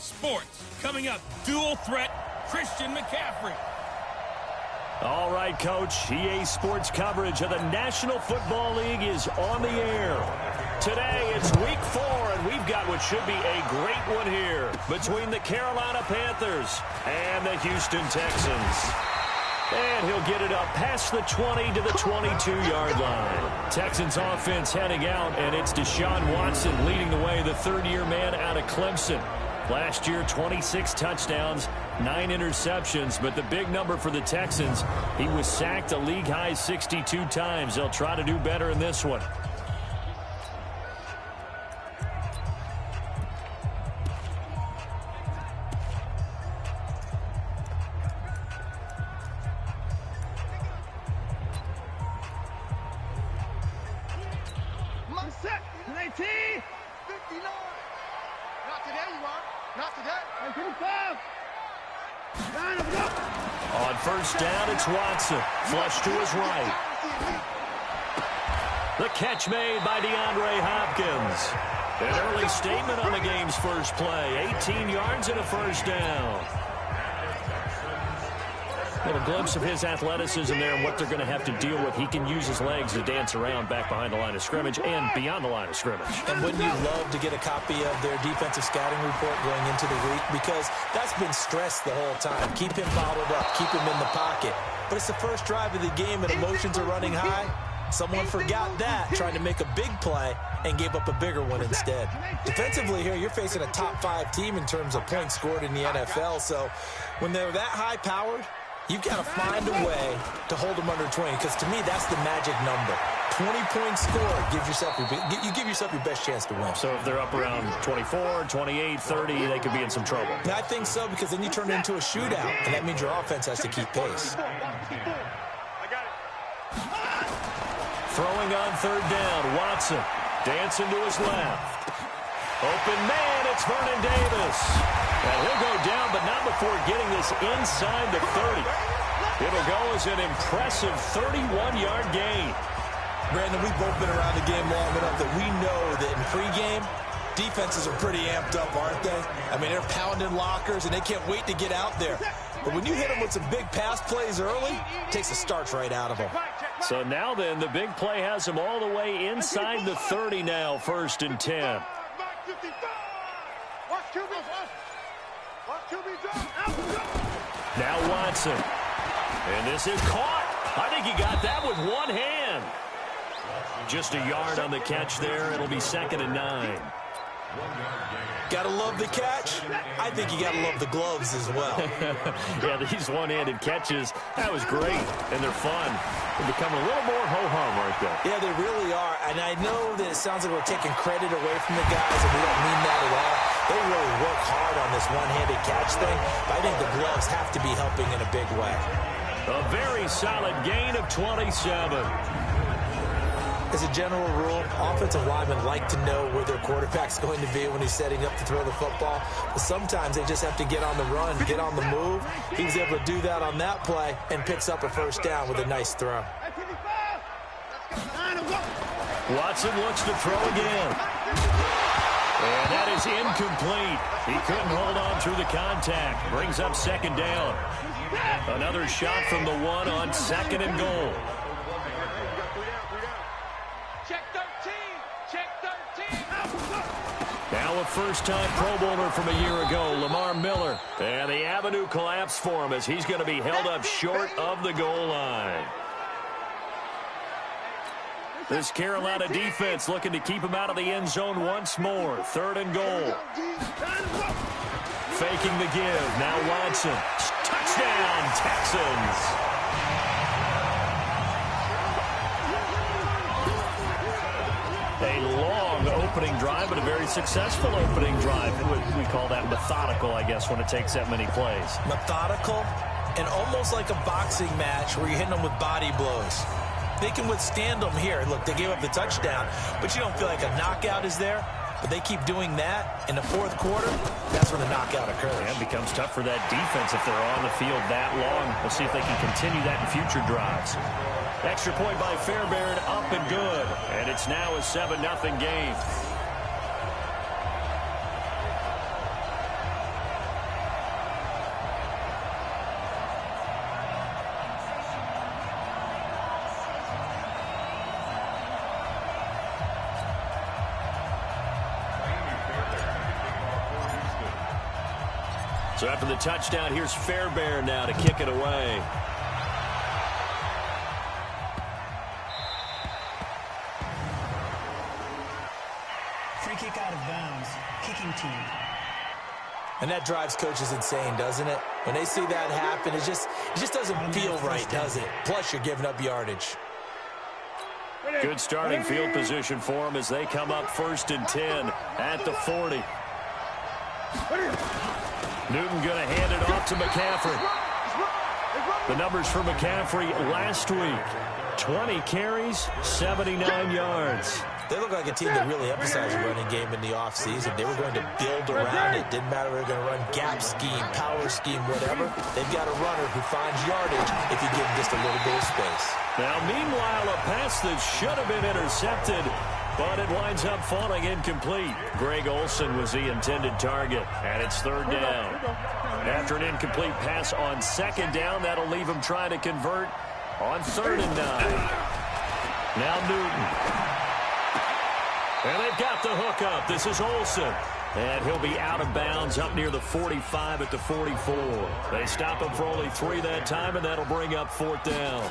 Sports. Coming up, dual threat, Christian McCaffrey. All right, Coach. EA Sports coverage of the National Football League is on the air. Today, it's Week 4, and we've got what should be a great one here between the Carolina Panthers and the Houston Texans. And he'll get it up past the 20 to the 22-yard line. Texans offense heading out, and it's Deshaun Watson leading the way, the third-year man out of Clemson. Last year, 26 touchdowns, 9 interceptions, but the big number for the Texans, he was sacked a league-high 62 times. They'll try to do better in this one. On first down, it's Watson. Flush to his right. The catch made by DeAndre Hopkins. An early statement on the game's first play. 18 yards and a first down. Well, a glimpse of his athleticism there and what they're going to have to deal with. He can use his legs to dance around back behind the line of scrimmage and beyond the line of scrimmage. And wouldn't you love to get a copy of their defensive scouting report going into the week? Because that's been stressed the whole time. Keep him bottled up. Keep him in the pocket. But it's the first drive of the game and emotions are running high. Someone forgot that, trying to make a big play and gave up a bigger one instead. Defensively here, you're facing a top 5 team in terms of points scored in the NFL. So when they're that high-powered, you've got to find a way to hold them under 20, because to me, that's the magic number. 20 points scored, you give yourself your best chance to win. So if they're up around 24, 28, 30, they could be in some trouble. I think so, because then you turn it into a shootout, and that means your offense has to keep pace. Throwing on third down, Watson dancing to his left. Open man, it's Vernon Davis. And he'll go down, but not before getting this inside the 30. It'll go as an impressive 31-yard gain. Brandon, we've both been around the game long enough that we know that in pregame, defenses are pretty amped up, aren't they? I mean, they're pounding lockers, and they can't wait to get out there. But when you hit them with some big pass plays early, it takes the starch right out of them. So now then, the big play has them all the way inside the 30 now, 1st and 10. Now Watson. And this is caught. I think he got that with one hand. Just a yard on the catch there. It'll be 2nd and 9. Gotta love the catch. I think you gotta love the gloves as well. Yeah, these one-handed catches, that was great, and they're fun. They're becoming a little more ho-hum right there. Yeah, they really are, and I know that it sounds like we're taking credit away from the guys, and we don't mean that at all. They really work hard on this one-handed catch thing, but I think the gloves have to be helping in a big way. A very solid gain of 27. As a general rule, offensive linemen like to know where their quarterback's going to be when he's setting up to throw the football. But sometimes they just have to get on the run, get on the move. He was able to do that on that play and picks up a first down with a nice throw. Watson looks to throw again. And that is incomplete. He couldn't hold on through the contact. Brings up 2nd down. Another shot from the 1 on 2nd and goal. Now a first-time Pro Bowler from a year ago, Lamar Miller. And the avenue collapsed for him as he's going to be held up short of the goal line. This Carolina defense looking to keep him out of the end zone once more. 3rd and goal. Faking the give. Now Watson. Touchdown, Texans. A long opening drive, but a very successful opening drive. We call that methodical, I guess, when it takes that many plays. Methodical and almost like a boxing match where you're hitting them with body blows. They can withstand them here. Look, they gave up the touchdown, but you don't feel like a knockout is there. But they keep doing that in the 4th quarter. That's when the knockout occurs. Yeah, it becomes tough for that defense if they're on the field that long. We'll see if they can continue that in future drives. Extra point by Fairbairn, up and good. And it's now a 7-0 game. So after the touchdown, here's Fairbairn now to kick it away. Free kick out of bounds. Kicking team. And that drives coaches insane, doesn't it? When they see that happen, it just doesn't feel right, does it? Plus, you're giving up yardage. Good starting field position for them as they come up 1st and 10 at the 40. Newton going to hand it off to McCaffrey. The numbers for McCaffrey last week: 20 carries, 79 yards. They look like a team that really emphasized the running game in the offseason. They were going to build around it. Didn't matter if they were going to run gap scheme, power scheme, whatever. They've got a runner who finds yardage if you give him just a little bit of space. Now, meanwhile, a pass that should have been intercepted, but it winds up falling incomplete. Greg Olsen was the intended target, and it's 3rd down. After an incomplete pass on 2nd down, that'll leave him trying to convert on 3rd and 9. Now Newton. And they've got the hook up. This is Olsen. And he'll be out of bounds up near the 45 at the 44. They stop him for only 3 that time, and that'll bring up 4th down.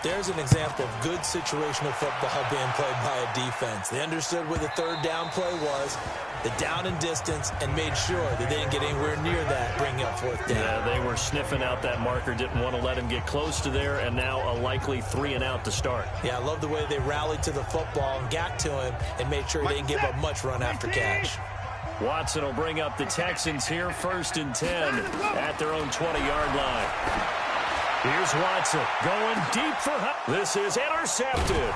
There's an example of good situational football being played by a defense. They understood where the 3rd down play was, the down and distance, and made sure that they didn't get anywhere near that, bringing up 4th down. Yeah, they were sniffing out that marker, didn't want to let him get close to there, and now a likely 3 and out to start. Yeah, I love the way they rallied to the football and got to him and made sure they didn't give up much run after catch. Watson will bring up the Texans here 1st and 10 at their own 20-yard line. Here's Watson going deep for this is intercepted.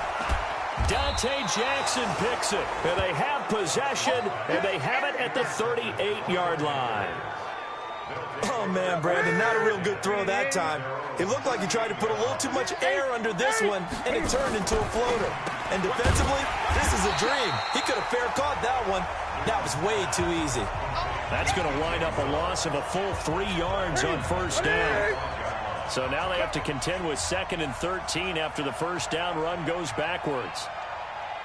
Dante Jackson picks it, and they have possession, and they have it at the 38-yard line. Oh, man, Brandon, not a real good throw that time. It looked like he tried to put a little too much air under this one, and it turned into a floater. And defensively, this is a dream. He could have fair caught that one. That was way too easy. That's going to wind up a loss of a full 3 yards on 1st down. So now they have to contend with 2nd and 13 after the 1st down run goes backwards.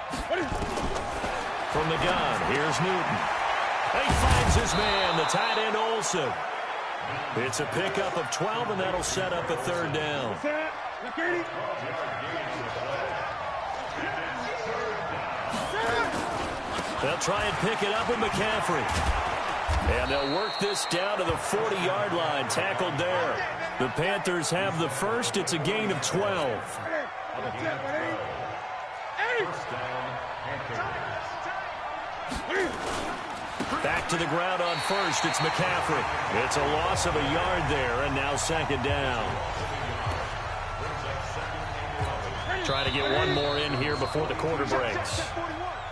From the gun, here's Newton. He finds his man, the tight end Olsen. It's a pickup of 12, and that'll set up a 3rd down. They'll try and pick it up with McCaffrey. And they'll work this down to the 40-yard line, tackled there. The Panthers have the first. It's a gain of 12. Back to the ground on 1st. It's McCaffrey. It's a loss of a yard there, and now 2nd down. Try to get one more in here before the quarter breaks.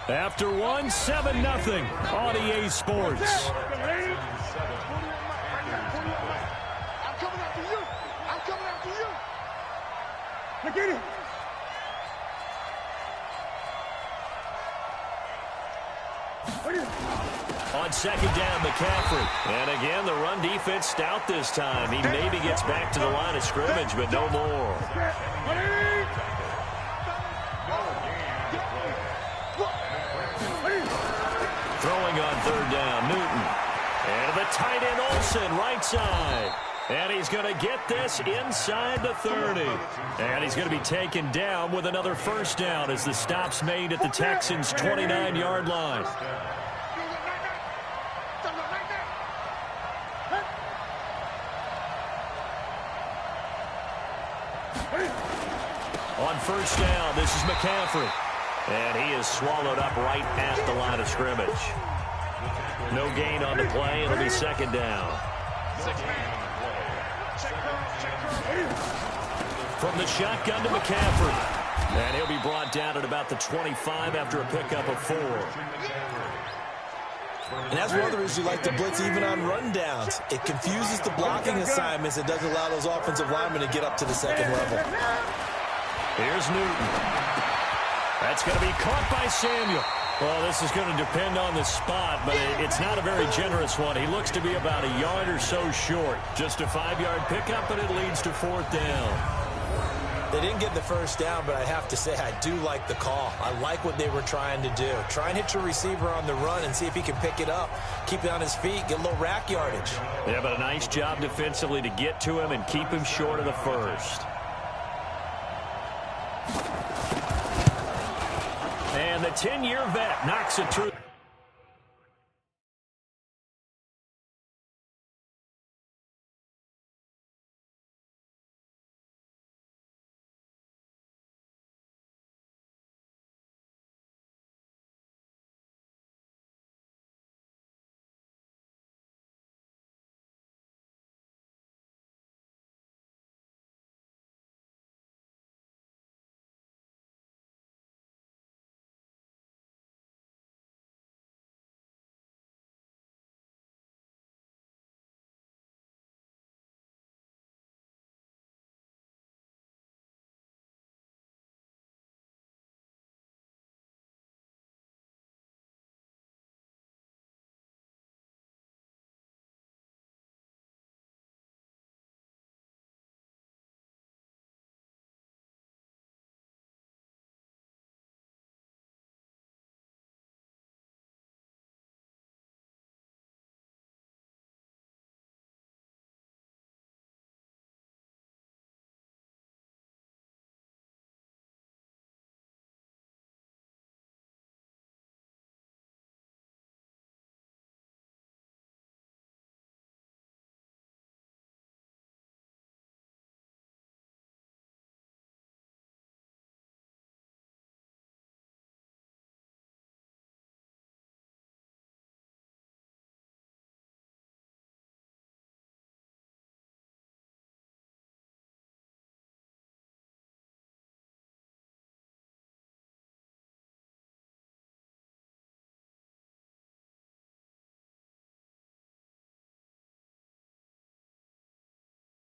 After 1, 7-0 on EA Sports. I'm coming after you. I'm coming after you. Look at it. On 2nd down, McCaffrey. And again, the run defense stout this time. He maybe gets back to the line of scrimmage, but no more. Throwing on 3rd down, Newton. And the tight end Olsen, right side. And he's going to get this inside the 30. And he's going to be taken down with another 1st down as the stop's made at the Texans' 29-yard line. On 1st down, this is McCaffrey. And he is swallowed up right at the line of scrimmage. No gain on the play. It'll be 2nd down. From the shotgun to McCaffrey. And he'll be brought down at about the 25 after a pickup of 4. And that's one of the reasons you like to blitz even on rundowns. It confuses the blocking assignments. It doesn't allow those offensive linemen to get up to the 2nd level. Here's Newton. That's going to be caught by Samuel. Well, this is going to depend on the spot, but it's not a very generous one. He looks to be about a yard or so short. Just a 5-yard pickup, but it leads to 4th down. They didn't get the first down, but I have to say I do like the call. I like what they were trying to do. Try and hit your receiver on the run and see if he can pick it up, keep it on his feet, get a little rack yardage. Yeah, but a nice job defensively to get to him and keep him short of the first. And the 10-year vet knocks it through.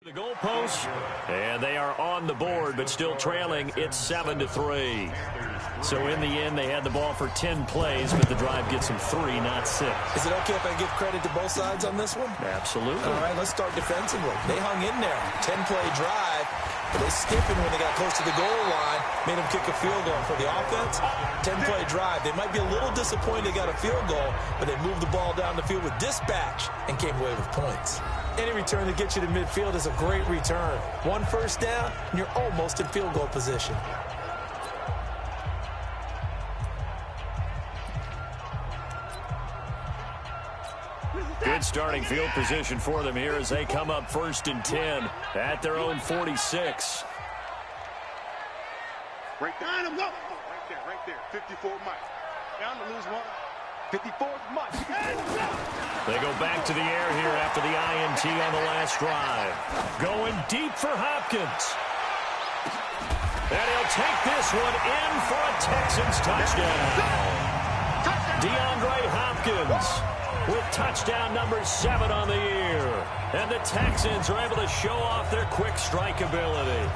The goalpost, and they are on the board, but still trailing. It's 7-3. So in the end, they had the ball for 10 plays, but the drive gets them 3, not 6. Is it okay if I give credit to both sides on this one? Absolutely. All right, let's start defensively. They hung in there. 10-play drive, but they stiffened when they got close to the goal line, made them kick a field goal. For the offense, 10-play drive. They might be a little disappointed they got a field goal, but they moved the ball down the field with dispatch and came away with points. Any return that gets you to midfield is a great return. One first down, and you're almost in field goal position. Good starting field position for them here as they come up 1st and 10 at their own 46. Break down and go. Right there. 54 Mike. Down to lose one. 54th Mike. They go back to the air here after the INT on the last drive. Going deep for Hopkins. And he'll take this one in for a Texans touchdown. DeAndre Hopkins with touchdown number 7 on the year. And the Texans are able to show off their quick strike ability.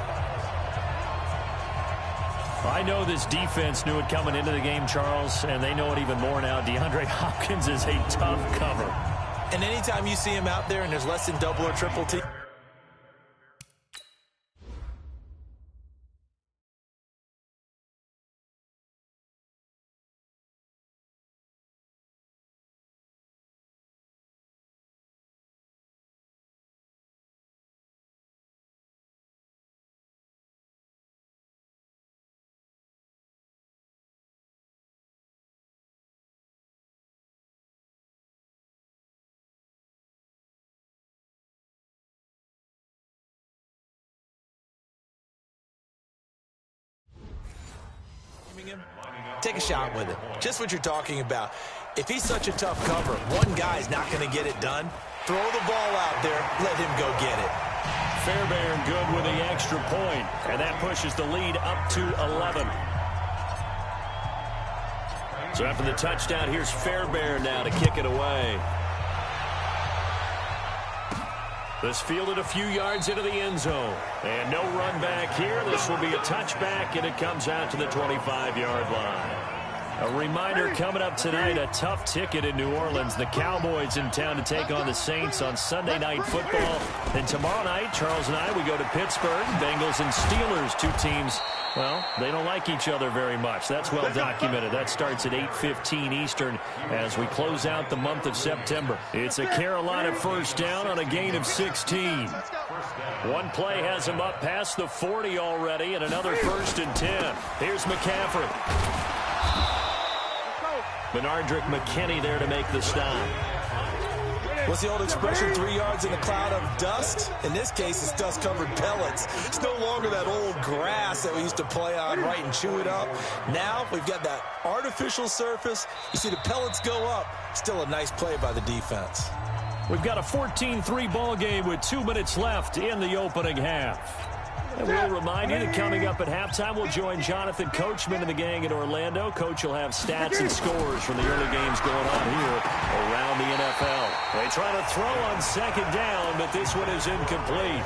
I know this defense knew it coming into the game, Charles, and they know it even more now. DeAndre Hopkins is a tough cover. And anytime you see him out there and there's less than double or triple team, him, take a shot with it. Just what you're talking about. If he's such a tough cover, one guy's not going to get it done. Throw the ball out there. Let him go get it. Fairbairn good with the extra point, and that pushes the lead up to 11. So after the touchdown, here's Fairbairn now to kick it away. This fielded a few yards into the end zone. And no run back here. This will be a touchback, and it comes out to the 25-yard line. A reminder coming up tonight, a tough ticket in New Orleans. The Cowboys in town to take on the Saints on Sunday Night Football. And tomorrow night, Charles and I, we go to Pittsburgh. Bengals and Steelers, two teams, well, they don't like each other very much. That's well documented. That starts at 8:15 Eastern as we close out the month of September. It's a Carolina first down on a gain of 16. One play has him up past the 40 already, and another 1st and 10. Here's McCaffrey. Benardrick McKinney there to make the stop. What's the old expression, 3 yards in a cloud of dust? In this case, it's dust-covered pellets. It's no longer that old grass that we used to play on, right, and chew it up. Now we've got that artificial surface. You see the pellets go up. Still a nice play by the defense. We've got a 14-3 ball game with 2 minutes left in the opening half. And we'll remind you that coming up at halftime, we'll join Jonathan Coachman and the gang in Orlando. Coach will have stats and scores from the early games going on here around the NFL. They try to throw on 2nd down, but this one is incomplete.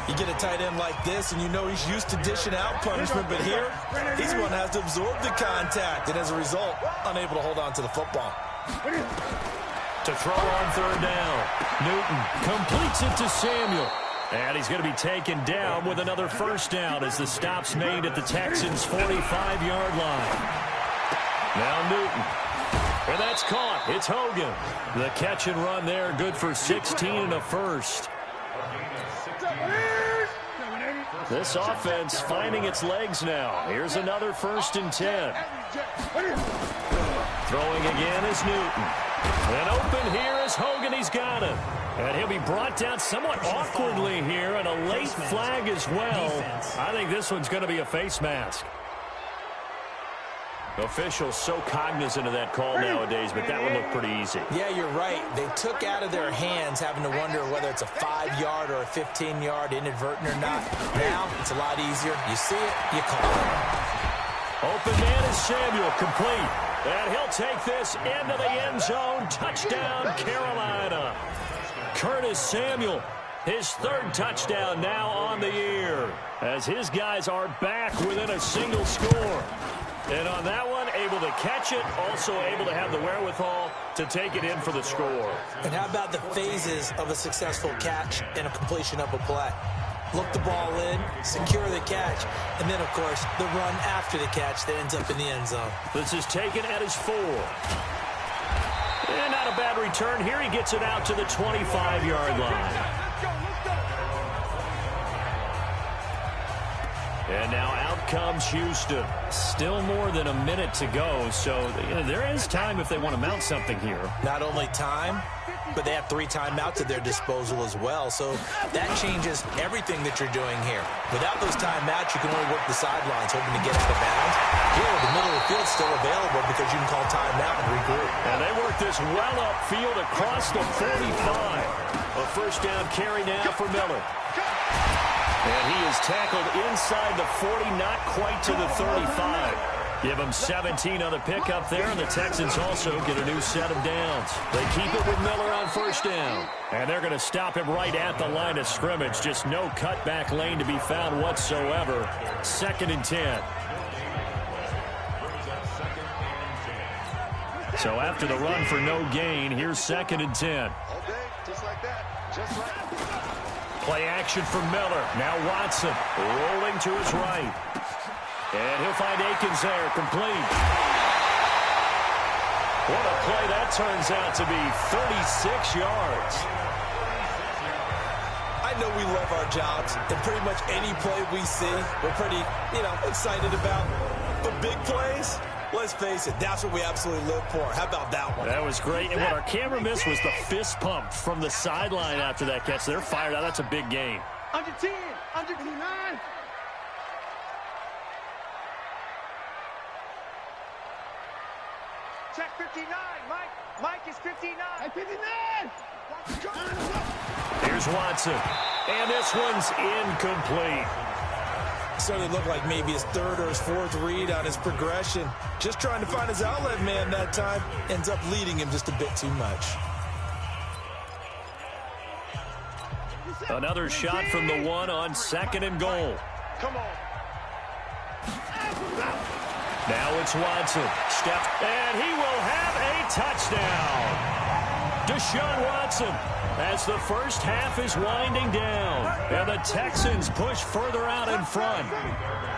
You get a tight end like this, and you know he's used to dishing out punishment, but here, he's the one that has to absorb the contact, and as a result, unable to hold on to the football. To throw on 3rd down, Newton completes it to Samuel. And he's going to be taken down with another 1st down as the stop's made at the Texans' 45-yard line. Now Newton. And that's caught. It's Hogan. The catch and run there, good for 16 and a 1st. This offense finding its legs now. Here's another 1st and 10. Throwing again is Newton. And open here is Hogan. He's got it. And he'll be brought down somewhat awkwardly here, and a late flag as well. I think this one's going to be a face mask. Officials so cognizant of that call nowadays, but that one looked pretty easy. Yeah, you're right. They took out of their hands having to wonder whether it's a 5-yard or a 15-yard inadvertent or not. Now, it's a lot easier. You see it, you call it. Open man is Samuel, complete. And he'll take this into the end zone. Touchdown, Carolina. Curtis Samuel, his 3rd touchdown now on the year, as his guys are back within a single score. And on that one, able to catch it, also able to have the wherewithal to take it in for the score. And how about the phases of a successful catch and a completion of a play? Look the ball in, secure the catch, and then, of course, the run after the catch that ends up in the end zone. This is taken at his 4. And not a bad return here. He gets it out to the 25-yard line. And now out comes Houston. Still more than a minute to go, so there is time if they want to mount something here. Not only time, but they have 3 timeouts at their disposal as well, so that changes everything that you're doing here. Without those timeouts, you can only work the sidelines, hoping to get out of bounds. Here, the middle of the field's still available because you can call timeout and regroup. And they work this well upfield across the 45. A 1st down carry now for Miller. And he is tackled inside the 40, not quite to the 35. Give him 17 on the pickup there, and the Texans also get a new set of downs. They keep it with Miller on 1st down. And they're going to stop him right at the line of scrimmage. Just no cutback lane to be found whatsoever. 2nd and 10. So after the run for no gain, here's 2nd and 10. Just like that. Just like that. Play action for Miller. Now Watson rolling to his right. And he'll find Akins there, complete. What a play that turns out to be, 36 yards. I know we love our jobs, and pretty much any play we see, we're pretty, excited about. But big plays, let's face it, that's what we absolutely live for. How about that one? That was great. And what our camera missed was the fist pump from the sideline after that catch. They're fired out. That's a big game. Under 10, under 9. Check 59, Mike. Mike is 59. Hey, 59. Here's Watson. And this one's incomplete. Certainly looked like maybe his 3rd or his 4th read on his progression. Just trying to find his outlet man that time. Ends up leading him just a bit too much. Another shot from the 1 on 2nd and goal. Come on. Now it's Watson. And he will have a touchdown. Deshaun Watson, as the first half is winding down. And the Texans push further out in front.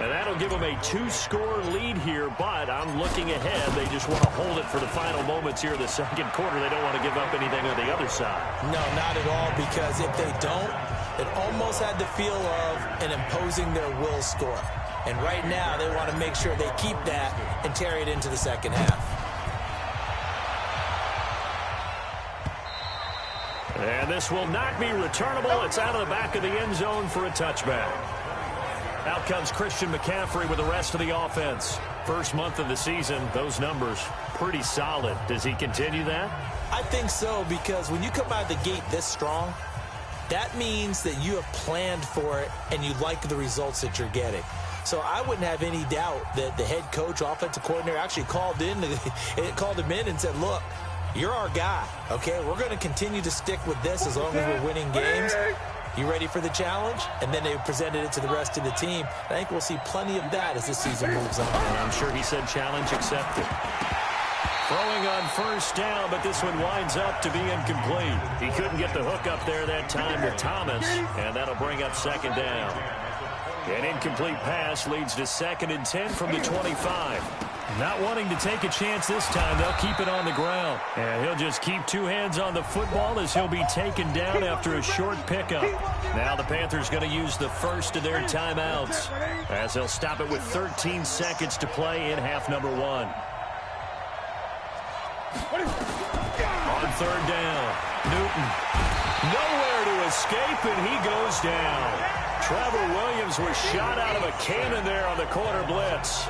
And that'll give them a 2-score lead here, but I'm looking ahead. They just want to hold it for the final moments here in the second quarter. They don't want to give up anything on the other side. No, not at all, because if they don't, it almost had the feel of an imposing their will score. And right now, they want to make sure they keep that and carry it into the second half. And this will not be returnable. It's out of the back of the end zone for a touchback. Out comes Christian McCaffrey with the rest of the offense. First month of the season, those numbers pretty solid. Does he continue that? I think so, because when you come out of the gate this strong, that means that you have planned for it and you like the results that you're getting. So I wouldn't have any doubt that the head coach, offensive coordinator, actually called him in and said, look, you're our guy, okay? We're going to continue to stick with this as long as we're winning games. You ready for the challenge? And then they presented it to the rest of the team. I think we'll see plenty of that as the season moves on. And I'm sure he said challenge accepted. Throwing on first down, but this one winds up to be incomplete. He couldn't get the hook up there that time with Thomas, and that'll bring up second down. An incomplete pass leads to 2nd and 10 from the 25. Not wanting to take a chance this time, they'll keep it on the ground. And he'll just keep 2 hands on the football as he'll be taken down after a short pickup. Now the Panthers going to use the first of their timeouts as they'll stop it with 13 seconds to play in half number 1. On third down, Newton. Nowhere to escape, and he goes down. Trevor Williams was shot out of a cannon there on the corner blitz.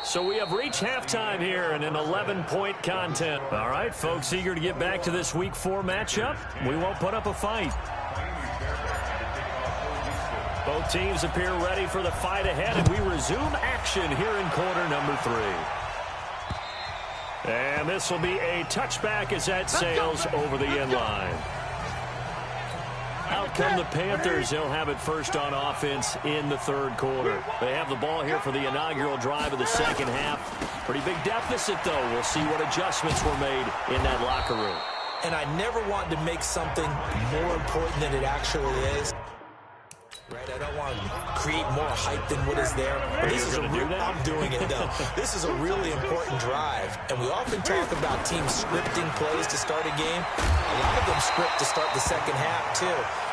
So we have reached halftime here in an 11-point contest. All right, folks, eager to get back to this Week 4 matchup. We won't put up a fight. Both teams appear ready for the fight ahead, and we resume action here in quarter number 3. And this will be a touchback as that sails over the end line. Out come the Panthers. They'll have it first on offense in the third quarter. They have the ball here for the inaugural drive of the second half. Pretty big deficit, though. We'll see what adjustments were made in that locker room. And I never want to make something more important than it actually is. Right, I don't want to create more hype than what is there. But this is I'm doing it, though. This is a really important drive. And we often talk about teams scripting plays to start a game. A lot of them script to start the second half, too.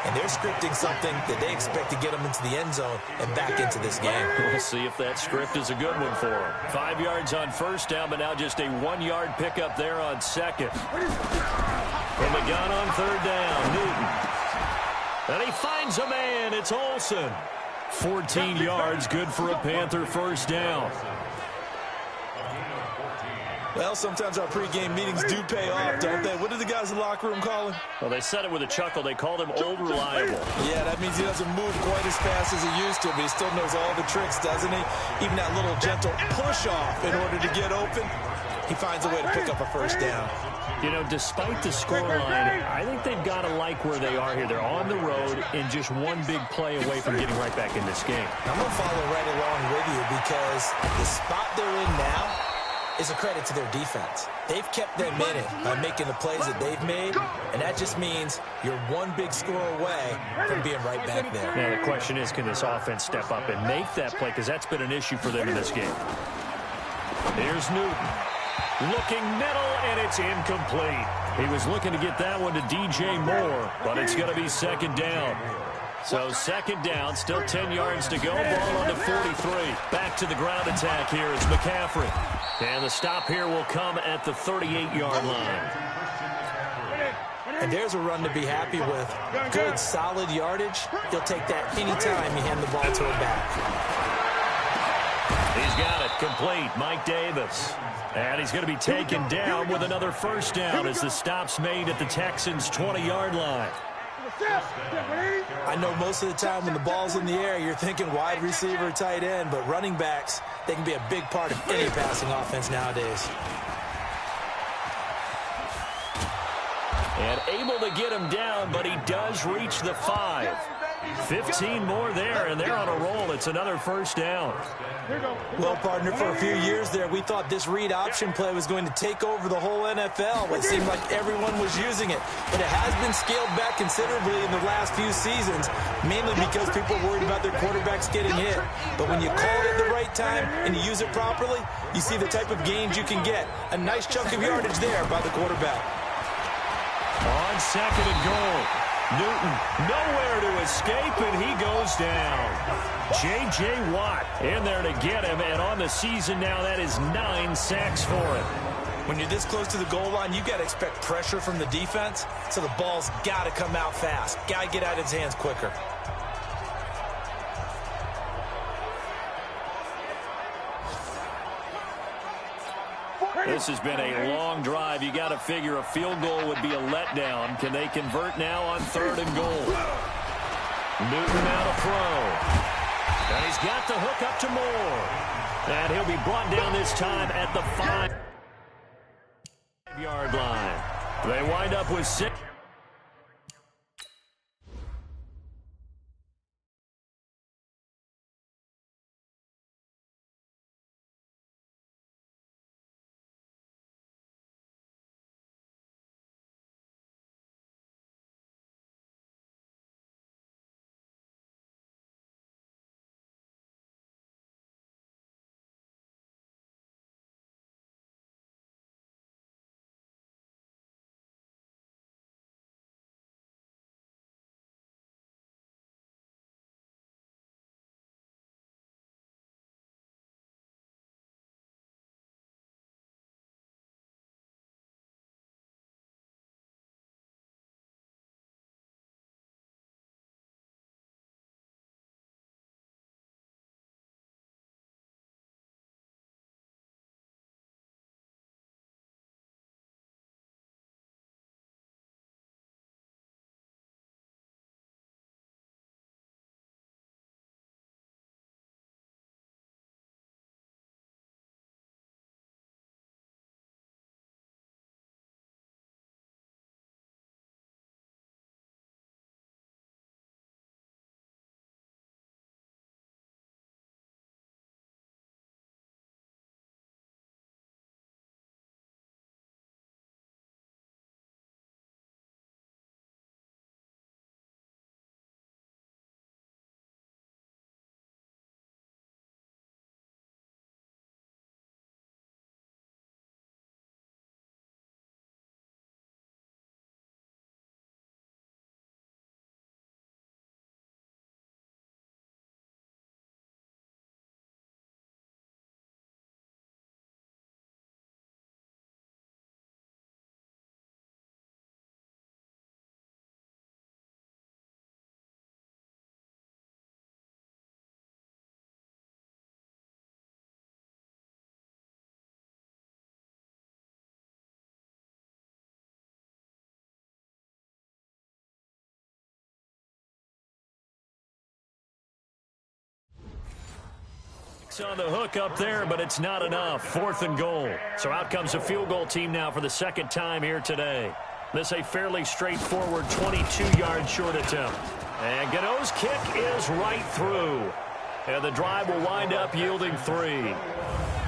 And they're scripting something that they expect to get them into the end zone and back into this game. We'll see if that script is a good one for them. 5 yards on first down, but now just a 1-yard pickup there on second. From the gun on third down, Newton. And he finds a man. It's Olsen. 14 yards, good for a Panther first down. Well, sometimes our pregame meetings do pay off, don't they? What did the guys in the locker room call him? Well, they said it with a chuckle. They called him Old Reliable. Yeah, that means he doesn't move quite as fast as he used to, but he still knows all the tricks, doesn't he? Even that little gentle push-off in order to get open. He finds a way to pick up a first down. You know, despite the scoreline, I think they've got to like where they are here. They're on the road and just one big play away from getting right back in this game. I'm going to follow right along with you because the spot they're in now is a credit to their defense. They've kept them in it by making the plays that they've made, and that just means you're one big score away from being right back there. Now, the question is, can this offense step up and make that play? Because that's been an issue for them in this game. Here's Newton. Looking middle, and it's incomplete. He was looking to get that one to DJ Moore, but it's going to be second down. So second down, still 10 yards to go. Ball on the 43. Back to the ground attack here. It's McCaffrey. And the stop here will come at the 38-yard line. And there's a run to be happy with. Good, solid yardage. He'll take that anytime you hand the ball to him back. He's got it. Complete. Mike Davis. And he's going to be taken down with another first down as the stop's made at the Texans' 20-yard line. I know most of the time when the ball's in the air, you're thinking wide receiver, tight end, but running backs, they can be a big part of any passing offense nowadays. And able to get him down, but he does reach the 5. 15 more there, and they're on a roll. It's another first down. Well, partner, for a few years there, we thought this read option play was going to take over the whole NFL. It seemed like everyone was using it, but it has been scaled back considerably in the last few seasons, mainly because people are worried about their quarterbacks getting hit. But when you call it at the right time and you use it properly, you see the type of gains you can get. A nice chunk of yardage there by the quarterback. On second and goal. Newton nowhere to escape, and he goes down. J.J. Watt in there to get him, and on the season now, that is 9 sacks for him. When you're this close to the goal line, you got to expect pressure from the defense, so the ball's got to come out fast. Got to get out of his hands quicker. This has been a long drive. You got to figure a field goal would be a letdown. Can they convert now on third and goal? Newton now to throw. And he's got the hook up to Moore. And he'll be brought down this time at the 5-yard line. They wind up with 6. On the hook up there, but it's not enough. 4th and goal. So out comes a field goal team now for the second time here today. This a fairly straightforward 22-yard short attempt. And Gano's kick is right through. And the drive will wind up yielding 3.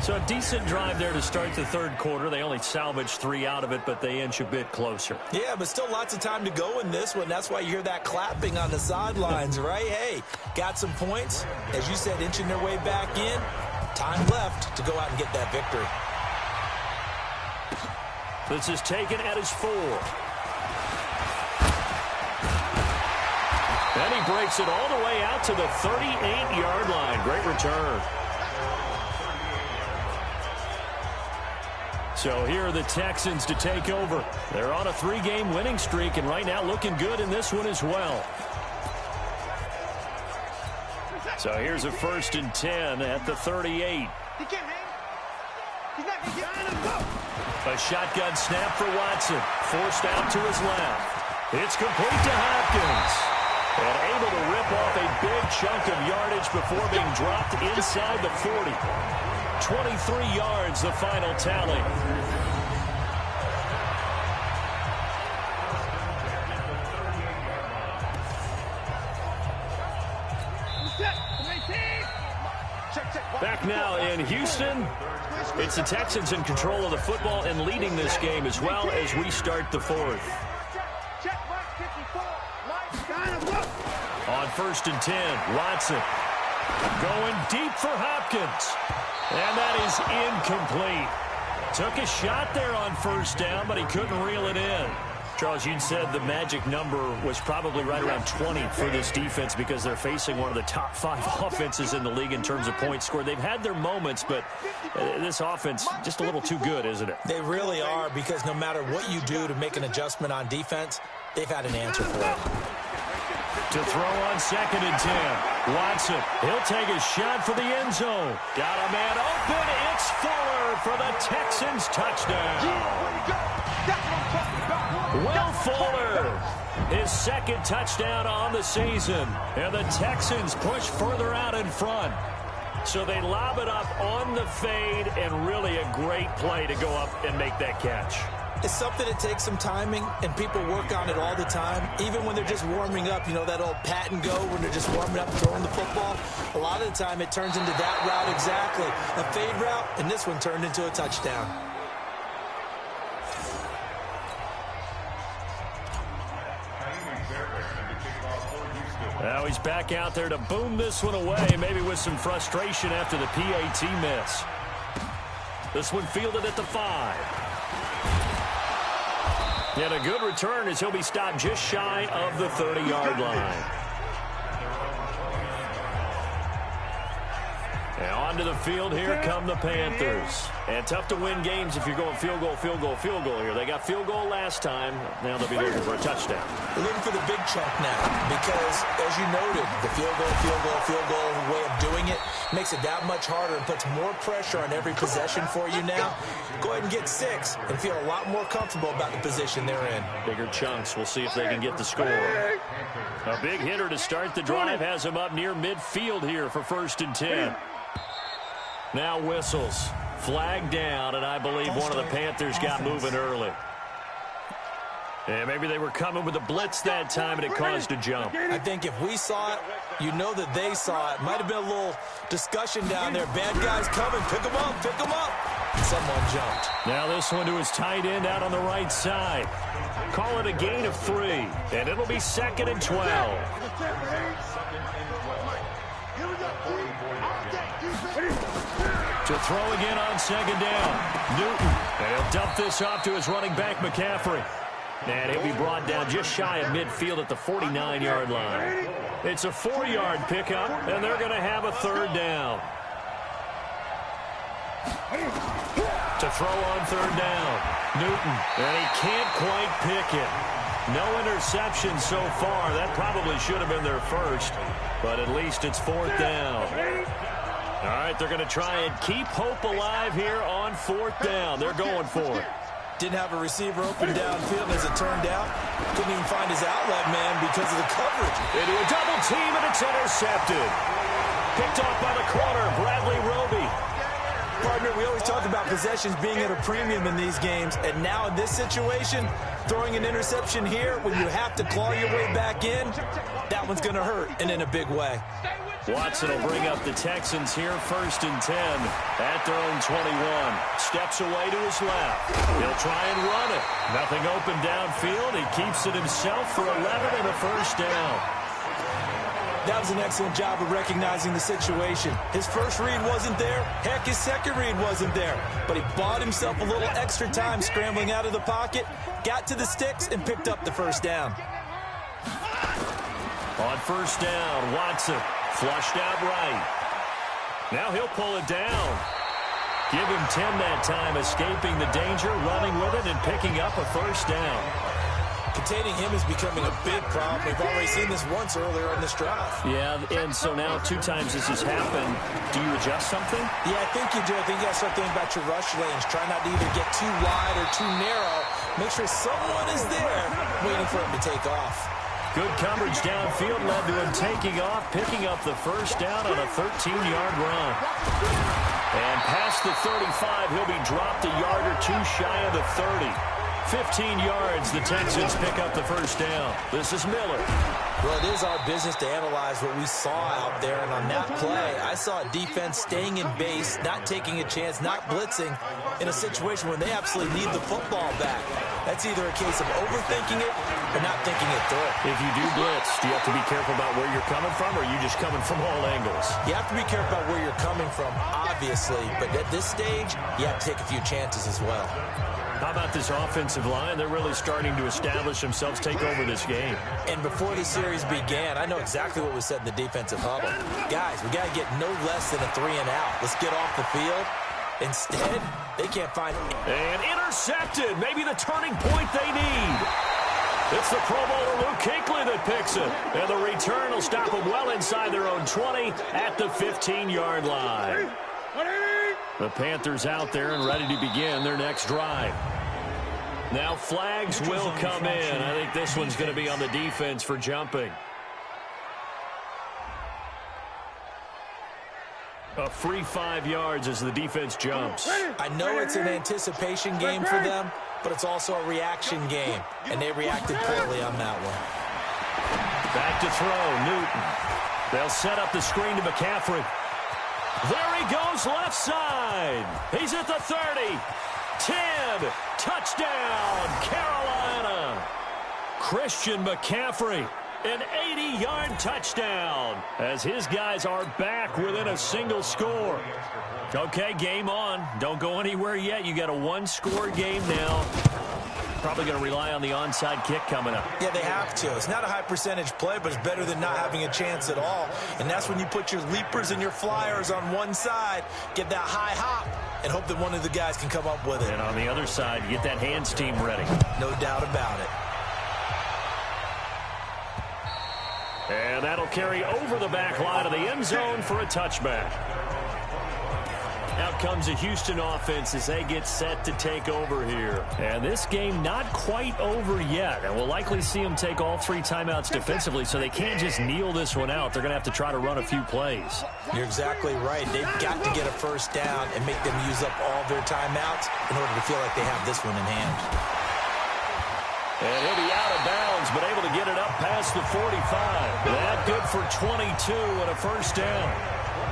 So a decent drive there to start the third quarter. They only salvaged 3 out of it, but they inch a bit closer. Yeah, but still lots of time to go in this one. That's why you hear that clapping on the sidelines, right? Hey, got some points. As you said, inching their way back in. Time left to go out and get that victory. This is taken at his 4. And he breaks it all the way out to the 38-yard line. Great return. So here are the Texans to take over. They're on a 3-game winning streak, and right now looking good in this one as well. So here's a 1st and 10 at the 38. A shotgun snap for Watson. Forced out to his left. It's complete to Hopkins. And able to rip off a big chunk of yardage before being dropped inside the 40. 23 yards, the final tally. Back now in Houston. It's the Texans in control of the football and leading this game as well as we start the fourth. On 1st and 10, Watson going deep for Hopkins. And that is incomplete. Took a shot there on 1st down, but he couldn't reel it in. Charles, you said the magic number was probably right around 20 for this defense because they're facing one of the top 5 offenses in the league in terms of points scored. They've had their moments, but this offense just a little too good, isn't it? They really are, because no matter what you do to make an adjustment on defense, they've had an answer for it. To throw on 2nd and 10. Watson, he'll take a shot for the end zone. Got a man open. It's Fuller for the Texans touchdown. Will Fuller, his 2nd touchdown on the season. And the Texans push further out in front. So they lob it up on the fade, and really a great play to go up and make that catch. It's something that takes some timing, and people work on it all the time, even when they're just warming up. You know, that old pat and go when they're just warming up, throwing the football. A lot of the time it turns into that route exactly. A fade route, and this one turned into a touchdown. Now he's back out there to boom this one away, maybe with some frustration after the PAT miss. This one fielded at the 5. And a good return as he'll be stopped just shy of the 30-yard line. And onto the field, here come the Panthers. And tough to win games if you're going field goal, field goal, field goal here. They got field goal last time. Now they'll be looking for a touchdown. They're looking for the big chunk now because, as you noted, the field goal way of doing it makes it that much harder and puts more pressure on every possession for you now. Go ahead and get 6 and feel a lot more comfortable about the position they're in. Bigger chunks. We'll see if they can get the score. A big hitter to start the drive has him up near midfield here for 1st and 10. Now whistles. Flag down, and I believe one of the Panthers got moving early. And maybe they were coming with a blitz that time, and it caused a jump. I think if we saw it, you know that they saw it. Might have been a little discussion down there. Bad guys coming. Pick them up. Pick them up. Someone jumped. Now this one to his tight end out on the right side. Call it a gain of 3, and it'll be 2nd and 12. To throw again on 2nd down. Newton. And he'll dump this off to his running back, McCaffrey. And he'll be brought down just shy of midfield at the 49-yard line. It's a 4-yard pickup, and they're going to have a 3rd down. To throw on 3rd down. Newton. And he can't quite pick it. No interception so far. That probably should have been their first, but at least it's 4th down. All right, they're going to try and keep hope alive here on 4th down. They're going for it. Didn't have a receiver open downfield, as it turned out. Couldn't even find his outlet man because of the coverage. Into a double team, and it's intercepted. Picked off by the corner, Bradley Roby. Partner, we always talk about possessions being at a premium in these games, and now in this situation, throwing an interception here when you have to claw your way back in, that one's going to hurt, and in a big way. Watson will bring up the Texans here, 1st and 10 at their own 21. Steps away to his left. He'll try and run it. Nothing open downfield. He keeps it himself for 11 and a 1st down. That was an excellent job of recognizing the situation. His first read wasn't there. Heck, his second read wasn't there. But he bought himself a little extra time scrambling out of the pocket, got to the sticks, and picked up the 1st down. On 1st down, Watson flushed out right. Now he'll pull it down. Give him 10 that time, escaping the danger, running with it, and picking up a 1st down. Containing him is becoming a big problem. We've already seen this once earlier on this drive. Yeah, and so now 2 times this has happened. Do you adjust something? Yeah, I think you do. I think you got to start thinking about your rush lanes. Try not to either get too wide or too narrow Make sure someone is there waiting for him to take off. Good coverage downfield led to him taking off, picking up the first down on a 13-yard run. And past the 35, he'll be dropped a yard or two shy of the 30. 15 yards, the Texans pick up the first down. This is Miller. Well, it is our business to analyze what we saw out there, and on that play, I saw a defense staying in base, not taking a chance, not blitzing, in a situation where they absolutely need the football back. That's either a case of overthinking it or not thinking it through. If you do blitz, do you have to be careful about where you're coming from, or are you just coming from all angles? You have to be careful about where you're coming from, obviously, but at this stage, you have to take a few chances as well. How about this offensive line? They're really starting to establish themselves, take over this game. And before the series began, I know exactly what was said in the defensive huddle. Guys, we got to get no less than a 3-and-out. Let's get off the field. Instead, they can't find it. And intercepted. Maybe the turning point they need. It's the Pro Bowler Luke Kuechly that picks it. And the return will stop them well inside their own 20 at the 15-yard line. The Panthers out there and ready to begin their next drive. Now flags will come in. I think this one's going to be on the defense for jumping. A free 5 yards as the defense jumps. I know it's an anticipation game for them, but it's also a reaction game, and they reacted poorly on that one. Back to throw, Newton. They'll set up the screen to McCaffrey. There he goes, left side. He's at the 30. 10. Touchdown, Carolina. Christian McCaffrey, an 80-yard touchdown, as his guys are back within a single score. Okay, game on. Don't go anywhere yet. You got a one-score game now. Probably going to rely on the onside kick coming up. Yeah, they have to. It's not a high percentage play, but it's better than not having a chance at all. And that's when you put your leapers and your flyers on one side, get that high hop, and hope that one of the guys can come up with it. And on the other side, get that hands team ready. No doubt about it. And that'll carry over the back line of the end zone for a touchback. Out comes the Houston offense as they get set to take over here. And this game not quite over yet. And we'll likely see them take all 3 timeouts defensively, so they can't just kneel this one out. They're going to have to try to run a few plays. You're exactly right. They've got to get a first down and make them use up all their timeouts in order to feel like they have this one in hand. And he'll be out of bounds, but able to get it up past the 45. That good for 22 and a first down.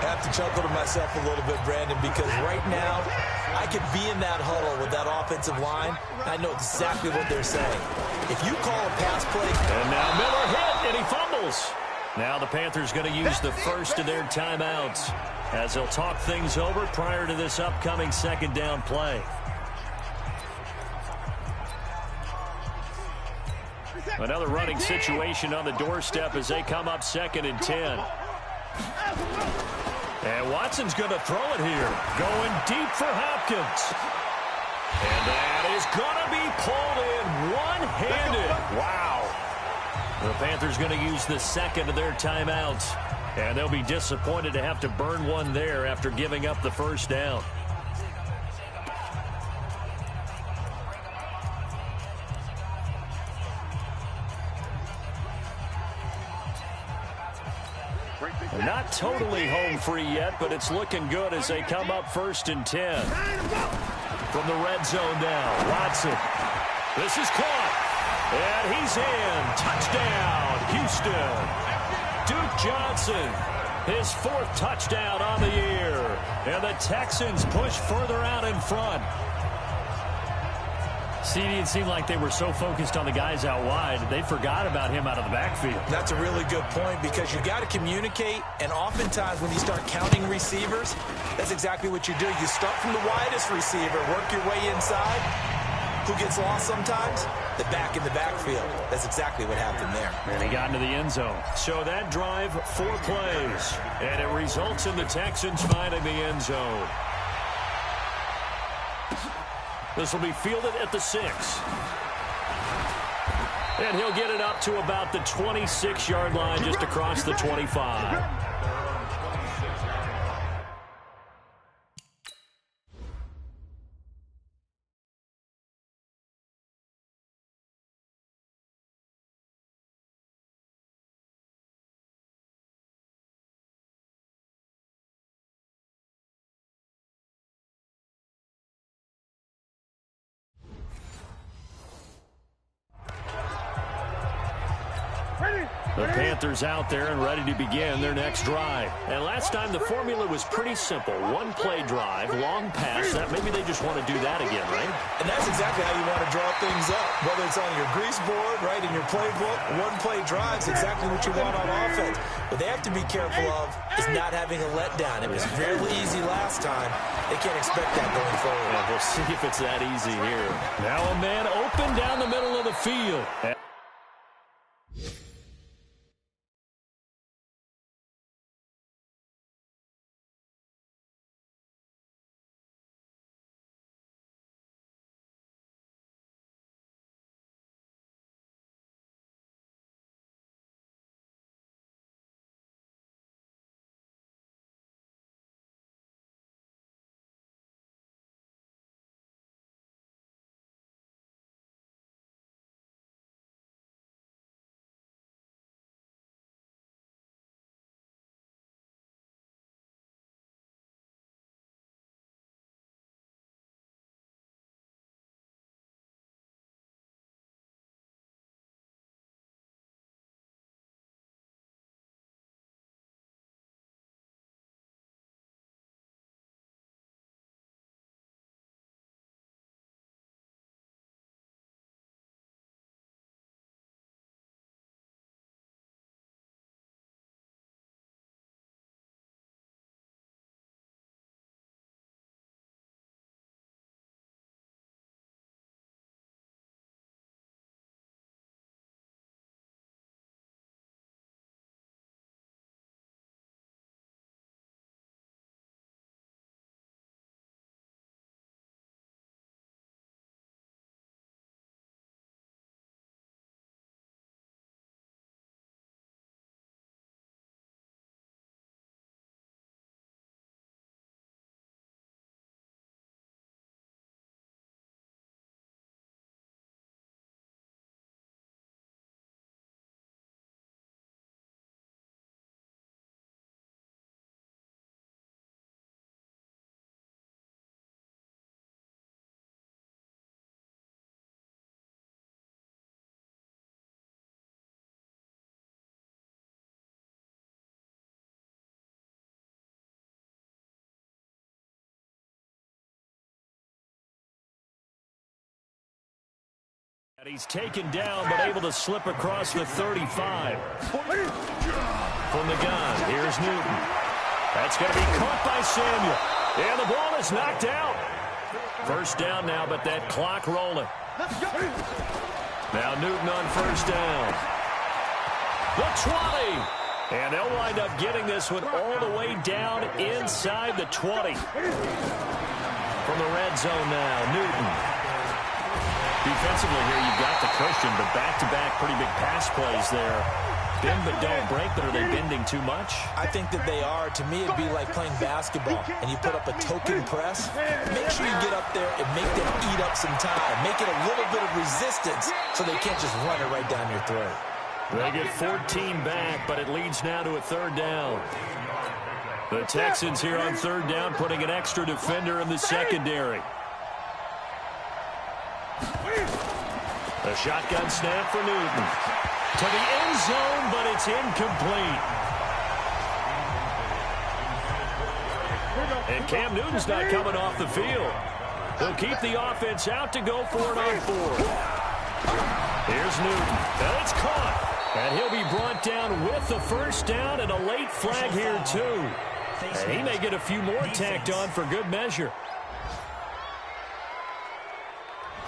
I have to chuckle to myself a little bit, Brandon, because right now I could be in that huddle with that offensive line. I know exactly what they're saying. If you call a pass play. And now Miller hit, and he fumbles. Now the Panthers going to use the first of their timeouts as they'll talk things over prior to this upcoming second down play. Another running situation on the doorstep as they come up 2nd and 10. And Watson's going to throw it here. Going deep for Hopkins. And that is going to be pulled in one-handed. Wow. The Panthers going to use the second of their timeouts. And they'll be disappointed to have to burn one there after giving up the first down. Not totally home free yet, but it's looking good as they come up 1st and 10. From the red zone now, Watson. This is caught. And he's in. Touchdown, Houston. Duke Johnson, his 4th touchdown on the year. And the Texans push further out in front. See, it seemed like they were so focused on the guys out wide, they forgot about him out of the backfield. That's a really good point because you got to communicate, and oftentimes when you start counting receivers, that's exactly what you do. You start from the widest receiver, work your way inside. Who gets lost sometimes? The back in the backfield. That's exactly what happened there. And he got into the end zone. So that drive, 4 plays, and it results in the Texans finding the end zone. This will be fielded at the 6. And he'll get it up to about the 26-yard line just across the 25. The Panthers out there and ready to begin their next drive. And last time the formula was pretty simple. One play drive, long pass. Maybe they just want to do that again, right? And that's exactly how you want to draw things up. Whether it's on your grease board, right, in your playbook, one play drive's exactly what you want on offense. What they have to be careful of is not having a letdown. It was fairly easy last time. They can't expect that going forward. Yeah, we'll see if it's that easy here. Now a man open down the middle of the field. And he's taken down, but able to slip across the 35. From the gun, here's Newton. That's going to be caught by Samuel. And the ball is knocked out. First down now, but that clock rolling. Now Newton on first down. The 20. And they'll wind up getting this one all the way down inside the 20. From the red zone now, Newton. Defensively here, you've got the cushion, but back-to-back pretty big pass plays there. Bend but don't break, but are they bending too much? I think that they are. To me, it'd be like playing basketball, and you put up a token press. Make sure you get up there and make them eat up some time. Make it a little bit of resistance so they can't just run it right down your throat. They get 14 back, but it leads now to a third down. The Texans here on third down, putting an extra defender in the secondary. The shotgun snap for Newton. To the end zone, but it's incomplete. And Cam Newton's not coming off the field. He'll keep the offense out to go for it on fourth. Here's Newton. And it's caught. And he'll be brought down with the first down and a late flag here, too. And he may get a few more tacked on for good measure.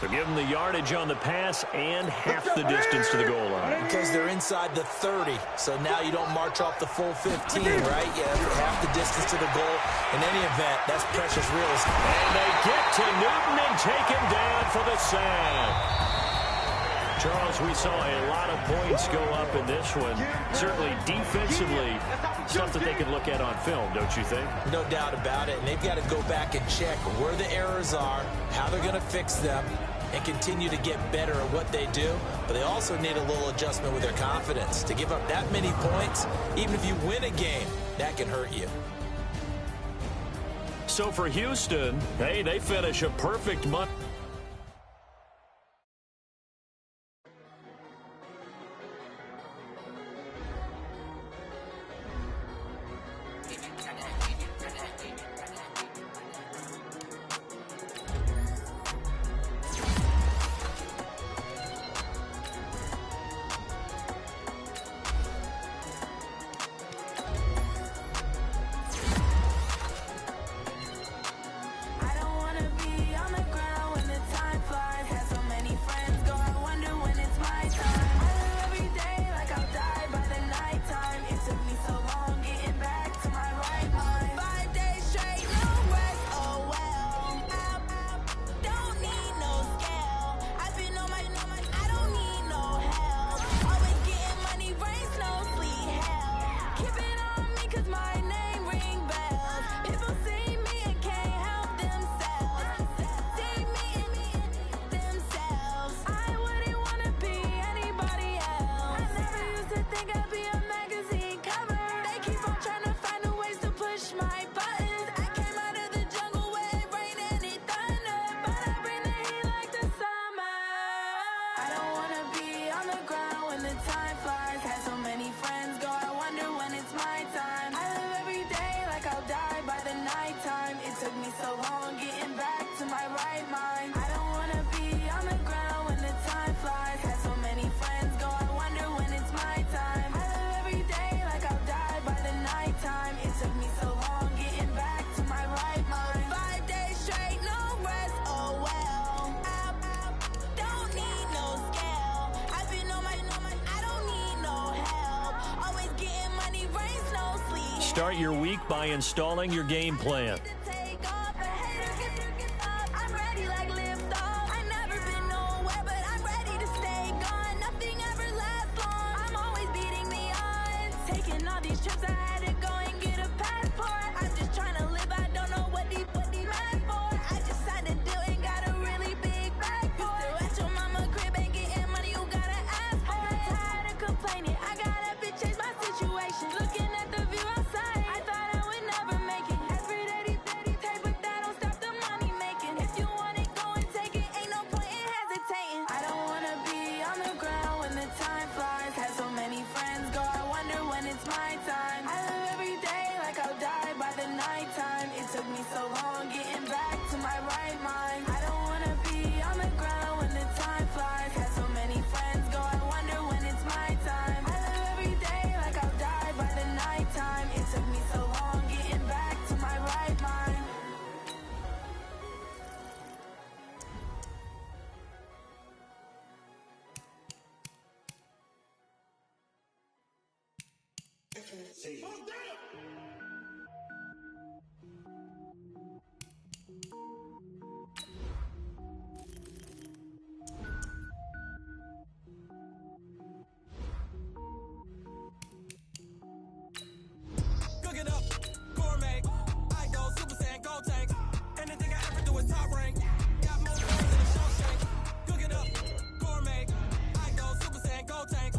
So give them the yardage on the pass and half the distance to the goal line. Because they're inside the 30, so now you don't march off the full 15, right? You have half the distance to the goal. In any event, that's precious real estate. And they get to Newton and take him down for the sack. Charles, we saw a lot of points go up in this one. Certainly defensively, stuff that they can look at on film, don't you think? No doubt about it. And they've got to go back and check where the errors are, how they're going to fix them, and continue to get better at what they do. But they also need a little adjustment with their confidence. To give up that many points, even if you win a game, that can hurt you. So for Houston, hey, they finish a perfect month. start your week by installing your game plan. Cook it up, gourmet. I go Super Saiyan, go tank. Anything I ever do is top rank. Got more boys than a Shawshank. Cook it up, gourmet. I go Super Saiyan, go tank.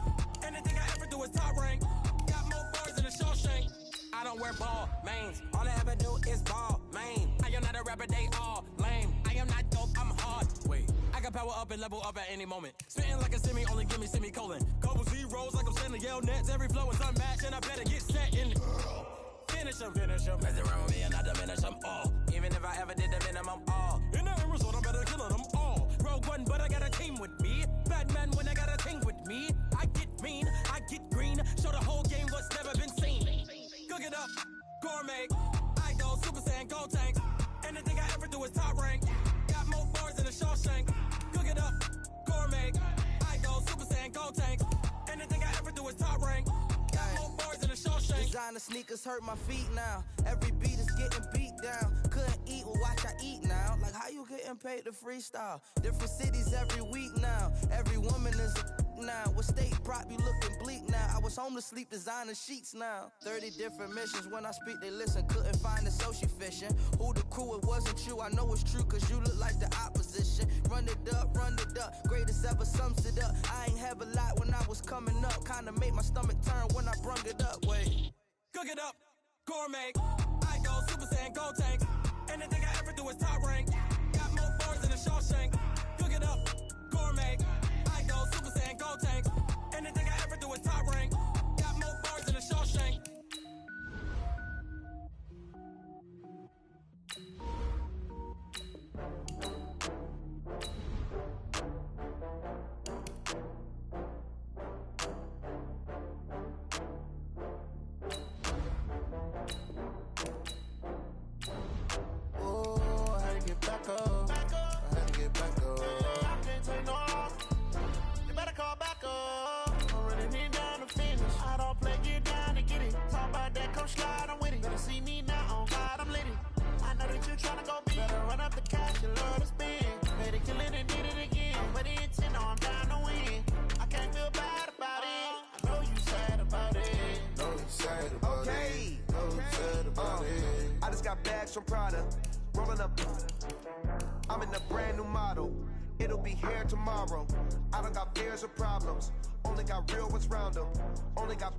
Anything I ever do is top rank. Got more boys than a Shawshank. I don't wear ball mains. All I ever do is ball main. I am not a rapper, they all lame. I am not dope, I'm hard. Wait, I can power up and level up at any moment. Spitting like a semi, only give me semicolon. Couple zeros like I'm sending yell nets. Every flow is unmatched and I better get set in. Finish them. Mess around with me and I diminish them all. Even if I ever did the minimum all. In the end result, I better kill them all. Rogue One, but I got a team with me. Batman when I got a team with me. I get mean, I get green. Show the whole game what's never been seen. Cook it up, gourmet. I go Super Saiyan, go tank. Anything I ever do is top rank. Got more bars than a Shawshank. Cook it up, gourmet. I go Super Saiyan, go tank. Anything I ever do is top rank. Got more bars than a Shawshank. Designer sneakers hurt my feet now. Every beat is getting beat down. Couldn't eat, well watch I eat now. Like how you getting paid to freestyle? Different cities every week now. Every woman is a now. What state prop you looking bleak now? I was home to sleep designer sheets now. 30 different missions. When I speak they listen. Couldn't find it so she fishing. Who the crew, it wasn't you. I know it's true cause you look like the opposition. Run it up. Greatest ever sums it up. I ain't have a lot when I was coming up. Kinda made my stomach turn when I brung it up. Wait. Cook it up, gourmet. I go Super Saiyan, go tank. Anything I ever do is top rank. Got more bars than a Shawshank. Cook it up, gourmet. I go Super Saiyan, go tank. Anything I ever do is top rank. Got more bars than a Shawshank. From Prada, rolling up. I'm in a brand new model. It'll be here tomorrow. I don't got fears or problems. Only got real ones round them. Only got.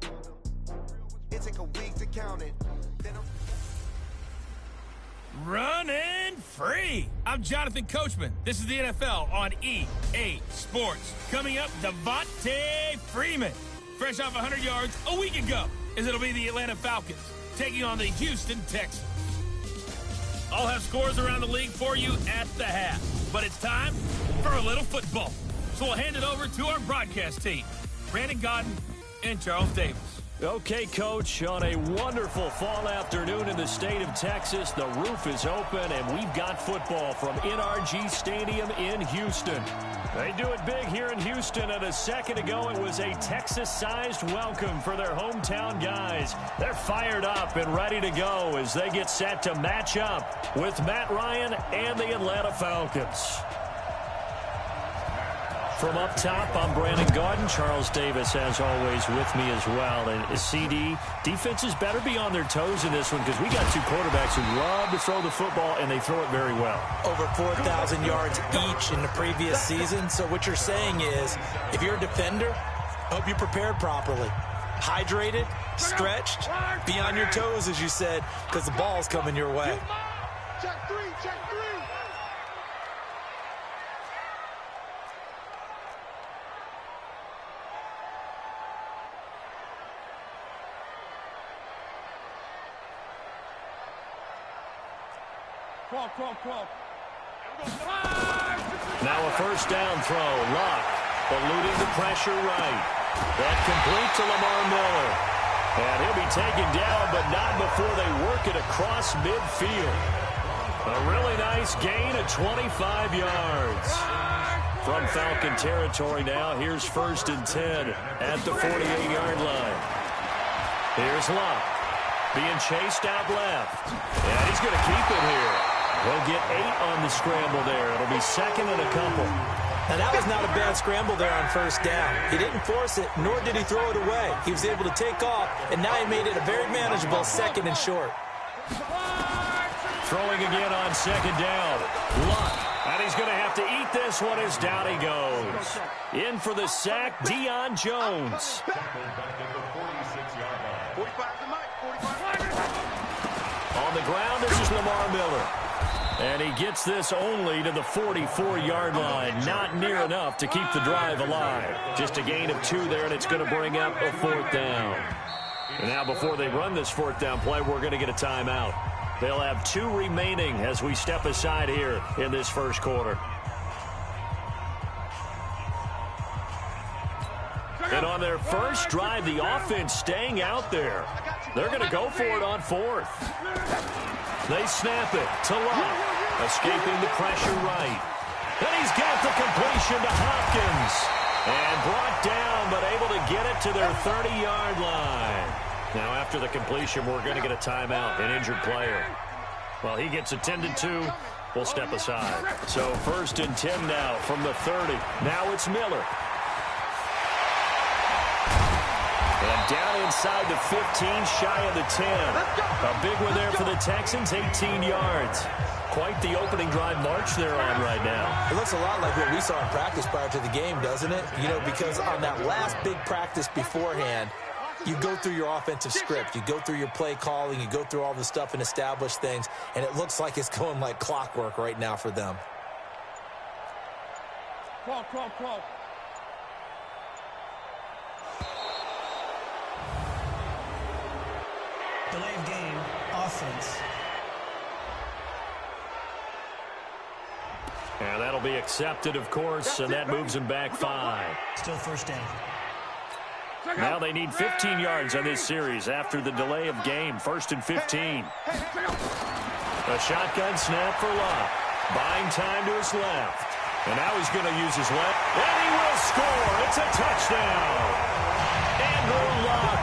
It take a week to count it. Then Running free. I'm Jonathan Coachman. This is the NFL on EA Sports. Coming up, Devontae Freeman, fresh off 100 yards a week ago, as it'll be the Atlanta Falcons taking on the Houston Texans. I'll have scores around the league for you at the half. But it's time for a little football. So we'll hand it over to our broadcast team, Brandon Godden and Charles Davis. Okay, Coach, on a wonderful fall afternoon in the state of Texas, the roof is open, and we've got football from NRG Stadium in Houston. They do it big here in Houston, and a second ago it was a Texas-sized welcome for their hometown guys. They're fired up and ready to go as they get set to match up with Matt Ryan and the Atlanta Falcons. From up top, I'm Brandon Gaudin. Charles Davis, as always, with me as well. And CD, defenses better be on their toes in this one because we got two quarterbacks who love to throw the football, and they throw it very well. Over 4,000 yards each in the previous season. So what you're saying is, if you're a defender, hope you prepared properly. Hydrated, stretched, be on your toes, as you said, because the ball's coming your way. Check three, check three. Now a first down throw. Luck eluding the pressure right. That complete to Lamar Miller. And he'll be taken down, but not before they work it across midfield. A really nice gain of 25 yards. From Falcon territory now, here's 1st and 10 at the 48-yard line. Here's Luck being chased out left. And he's going to keep it here. He'll get 8 on the scramble there. It'll be 2nd and a couple. Now, that was not a bad scramble there on 1st down. He didn't force it, nor did he throw it away. He was able to take off, and now he made it a very manageable 2nd and short. Throwing again on 2nd down. Luck. And he's going to have to eat this one as down he goes. In for the sack, Deion Jones. On the ground, this is Lamar Miller. And he gets this only to the 44-yard line. Not near enough to keep the drive alive. Just a gain of 2 there, and it's going to bring up a 4th down. And now before they run this 4th down play, we're going to get a timeout. They'll have 2 remaining as we step aside here in this first quarter. And on their first drive, the offense staying out there. They're going to go for it on 4th. They snap it to Luck, escaping the pressure right. And he's got the completion to Hopkins. And brought down, but able to get it to their 30-yard line. Now, after the completion, we're going to get a timeout, an injured player. Well, he gets attended to. We'll step aside. So 1st and 10 now from the 30. Now it's Miller. And down inside the 15, shy of the 10. A big one there for the Texans, 18 yards. Quite the opening drive march they're on right now. It looks a lot like what we saw in practice prior to the game, doesn't it? You know, because on that last big practice beforehand, you go through your offensive script. You go through your play calling. You go through all the stuff and establish things. And it looks like it's going like clockwork right now for them. Clock. Delay of game, offense. And that'll be accepted, of course, and that moves them back 5. Still 1st down. Now they need 15 yards on this series after the delay of game. 1st and 15. A shotgun snap for Luck. Buying time to his left. And now he's going to use his left. And he will score. It's a touchdown. Andrew Luck,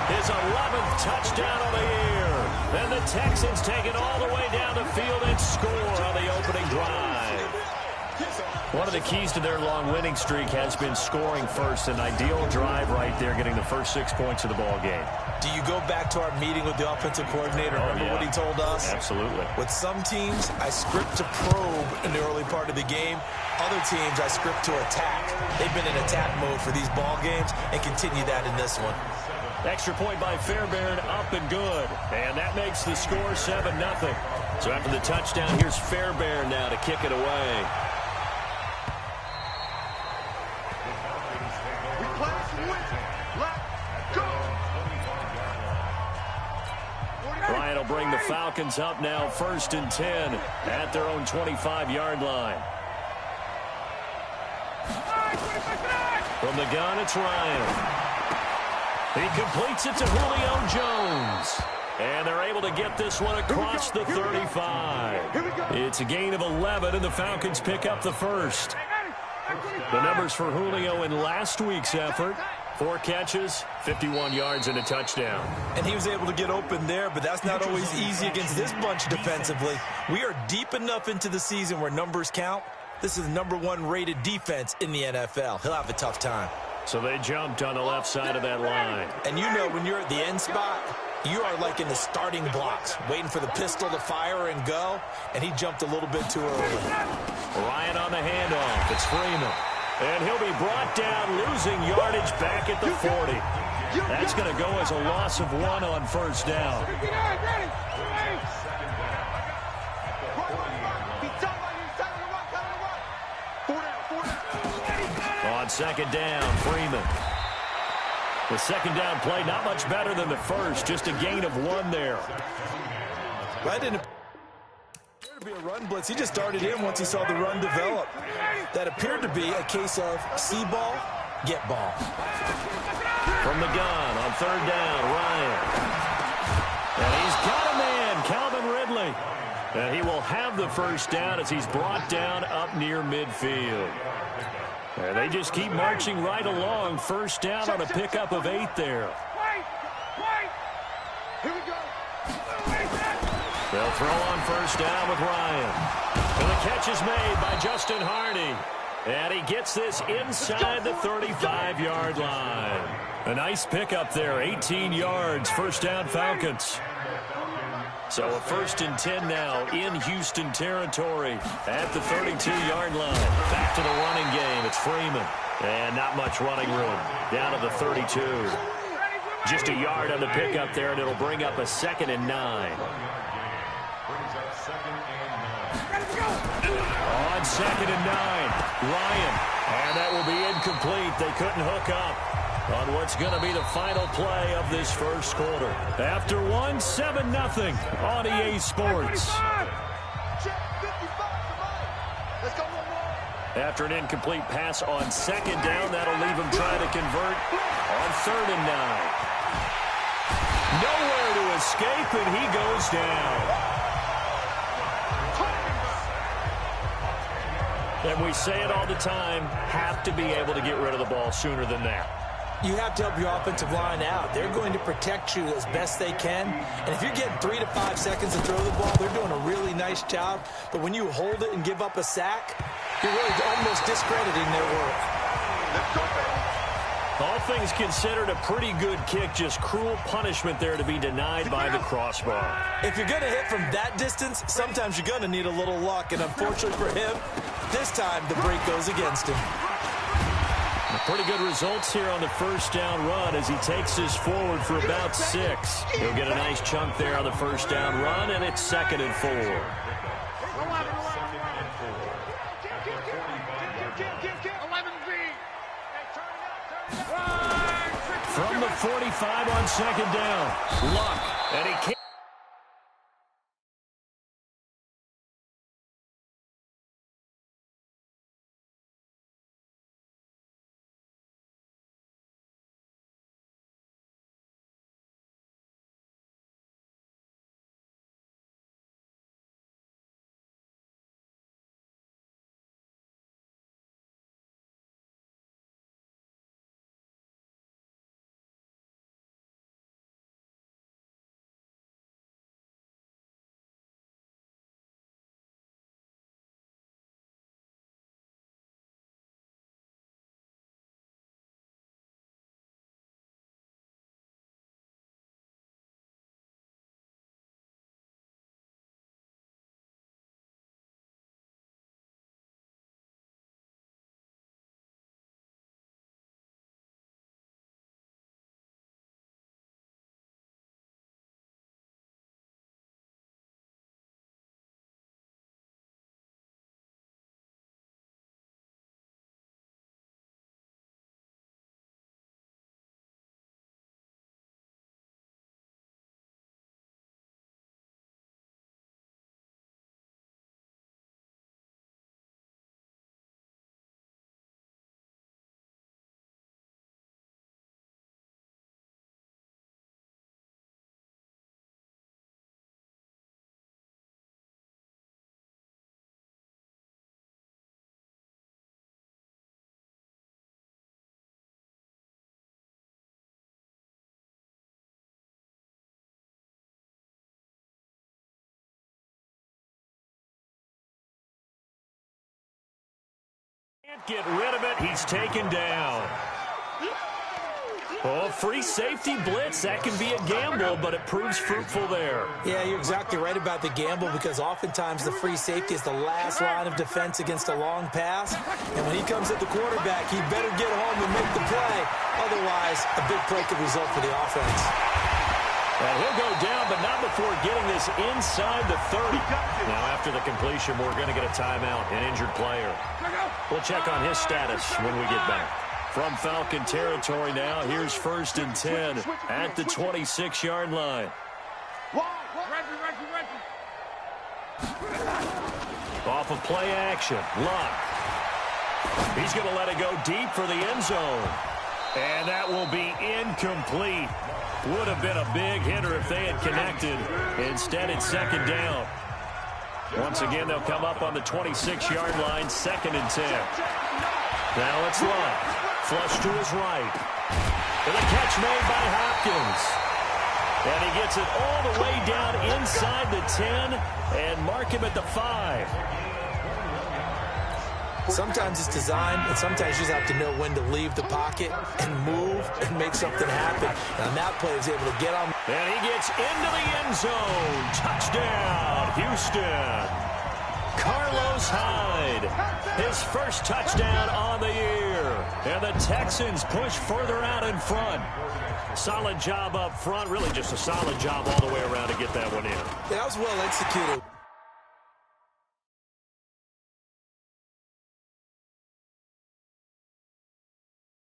his 11th touchdown of the year. And the Texans take it all the way down the field and score on the opening drive. One of the keys to their long winning streak has been scoring first. An ideal drive right there, getting the first 6 points of the ball game. Do you go back to our meeting with the offensive coordinator? Remember what he told us? Absolutely. With some teams, I script to probe in the early part of the game. Other teams, I script to attack. They've been in attack mode for these ball games and continue that in this one. Extra point by Fairbairn, up and good. And that makes the score 7-0. So after the touchdown, here's Fairbairn now to kick it away. Ryan will bring the Falcons up now, 1st and 10 at their own 25-yard line. From the gun, it's Ryan. He completes it to Julio Jones. And they're able to get this one across the 35. It's a gain of 11, and the Falcons pick up the first. The numbers for Julio in last week's effort: 4 catches, 51 yards, and a touchdown. And he was able to get open there, but that's not always easy against this bunch defensively. We are deep enough into the season where numbers count. This is the #1 rated defense in the NFL. He'll have a tough time. So they jumped on the left side of that line. And you know when you're at the end spot, you are like in the starting blocks, waiting for the pistol to fire and go, and he jumped a little bit too early. Ryan on the handoff. It's Freeman. And he'll be brought down, losing yardage back at the 40. That's going to go as a loss of 1 on first down. On second down, Freeman. The second down play, not much better than the first, just a gain of 1 there. Right in to be a run blitz. He just started in once he saw the run develop. That appeared to be a case of see ball, get ball. From the gun on third down, Ryan. And he's got a man, Calvin Ridley. And he will have the first down as he's brought down up near midfield. And they just keep marching right along. First down on a pickup of 8 there. Here we go. They'll throw on first down with Ryan. And the catch is made by Justin Hardy. And he gets this inside the 35-yard line. A nice pickup there, 18 yards, first down Falcons. So a 1st and 10 now in Houston territory at the 32-yard line. Back to the running game. It's Freeman. And not much running room. Down to the 32. Just a yard on the pickup there, and it'll bring up a 2nd and 9. On 2nd and 9, Ryan. And that will be incomplete. They couldn't hook up on what's going to be the final play of this first quarter. After 1, 7-0 on EA Sports. After an incomplete pass on 2nd down, that'll leave him trying to convert on 3rd and 9. Nowhere to escape, and he goes down. And we say it all the time, have to be able to get rid of the ball sooner than that. You have to help your offensive line out. They're going to protect you as best they can. And if you're getting 3 to 5 seconds to throw the ball, they're doing a really nice job. But when you hold it and give up a sack, you're really almost discrediting their work. All things considered, a pretty good kick, just cruel punishment there to be denied by the crossbar. If you're going to hit from that distance, sometimes you're going to need a little luck. And unfortunately for him, this time the break goes against him. Pretty good results here on the first down run as he takes this forward for about 6. He'll get a nice chunk there on the first down run, and it's 2nd and 4. From the 45 on 2nd down, Luck, and he can't. Can't get rid of it. He's taken down. Oh, free safety blitz. That can be a gamble, but it proves fruitful there. Yeah, you're exactly right about the gamble because oftentimes the free safety is the last line of defense against a long pass. And when he comes at the quarterback, he better get home and make the play. Otherwise, a big play could result for the offense. And he'll go down, but not before getting this inside the 30. Now, after the completion, we're going to get a timeout, an injured player. We'll check on his status when we get back. From Falcon territory now, here's 1st and 10 at the 26-yard line. Off of play action, Luck. He's going to let it go deep for the end zone. And that will be incomplete. Would have been a big hitter if they had connected. Instead, it's 2nd down. Once again, they'll come up on the 26-yard line, 2nd and 10. Now it's Luck. Flush to his right. And a catch made by Hopkins. And he gets it all the way down inside the 10 and mark him at the 5. Sometimes it's designed, and sometimes you just have to know when to leave the pocket and move and make something happen. And on that play, he was able to get on. And he gets into the end zone. Touchdown, Houston. Carlos Hyde, his first touchdown on the year. And the Texans push further out in front. Solid job up front. Really just a solid job all the way around to get that one in. Yeah, that was well executed.